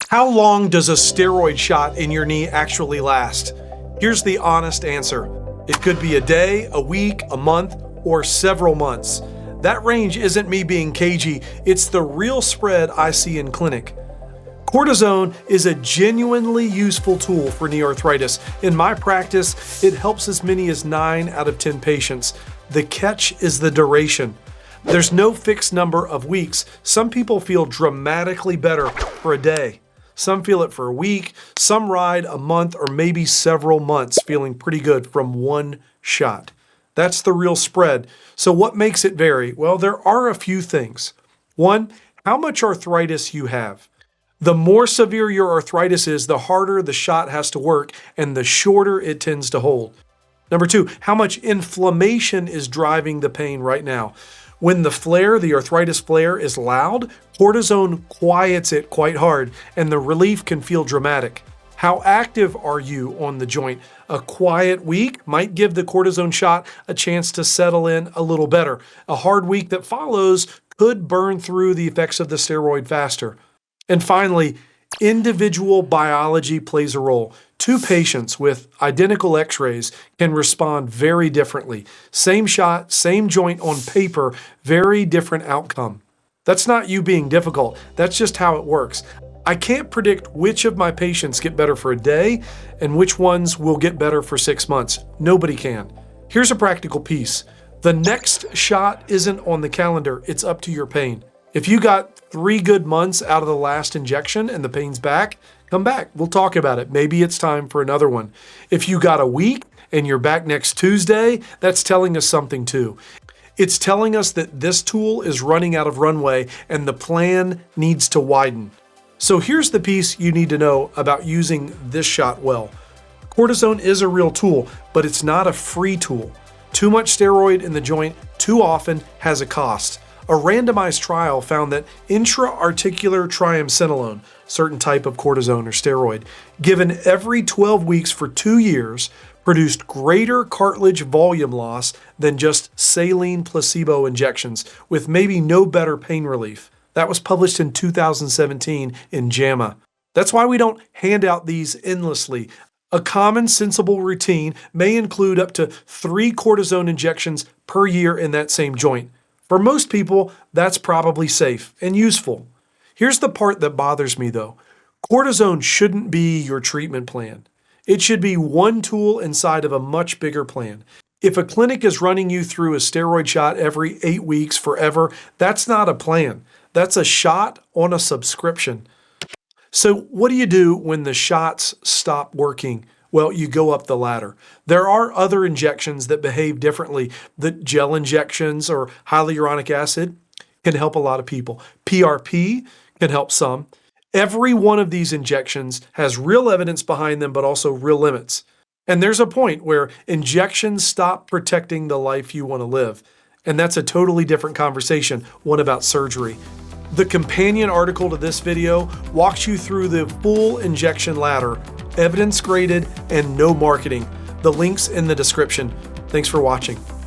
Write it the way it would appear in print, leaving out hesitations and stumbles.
How long does a steroid shot in your knee actually last? Here's the honest answer. It could be a day, a week, a month, or several months. That range isn't me being cagey, it's the real spread I see in clinic. Cortisone is a genuinely useful tool for knee arthritis. In my practice, it helps as many as 9 out of 10 patients. The catch is the duration. There's no fixed number of weeks. Some people feel dramatically better for a day. Some feel it for a week, some ride a month or maybe several months feeling pretty good from one shot. That's the real spread. So what makes it vary? Well, there are a few things. One, how much arthritis you have. The more severe your arthritis is, the harder the shot has to work and the shorter it tends to hold. Number two, how much inflammation is driving the pain right now. When the arthritis flare is loud, cortisone quiets it quite hard and the relief can feel dramatic. How active are you on the joint? A quiet week might give the cortisone shot a chance to settle in a little better. A hard week that follows could burn through the effects of the steroid faster. And finally, individual biology plays a role. 2 patients with identical x-rays can respond very differently. Same shot, same joint on paper, very different outcome. That's not you being difficult, that's just how it works. I can't predict which of my patients get better for a day and which ones will get better for 6 months. Nobody can. Here's a practical piece. The next shot isn't on the calendar, it's up to your pain. If you got 3 good months out of the last injection and the pain's back, come back. We'll talk about it. Maybe it's time for another one. If you got a week and you're back next Tuesday, that's telling us something too. It's telling us that this tool is running out of runway and the plan needs to widen. So here's the piece you need to know about using this shot well. Cortisone is a real tool, but it's not a free tool. Too much steroid in the joint too often has a cost. A randomized trial found that intra-articular triamcinolone, certain type of cortisone or steroid, given every 12 weeks for 2 years, produced greater cartilage volume loss than just saline placebo injections, with maybe no better pain relief. That was published in 2017 in JAMA. That's why we don't hand out these endlessly. A common, sensible routine may include up to 3 cortisone injections per year in that same joint. For most people, that's probably safe and useful. Here's the part that bothers me though. Cortisone shouldn't be your treatment plan. It should be one tool inside of a much bigger plan. If a clinic is running you through a steroid shot every 8 weeks forever, that's not a plan. That's a shot on a subscription. So what do you do when the shots stop working? Well, you go up the ladder. There are other injections that behave differently. The gel injections or hyaluronic acid can help a lot of people. PRP can help some. Every one of these injections has real evidence behind them, but also real limits. And there's a point where injections stop protecting the life you want to live. And that's a totally different conversation, one about surgery. The companion article to this video walks you through the full injection ladder, evidence graded and no marketing. The link's in the description. Thanks for watching.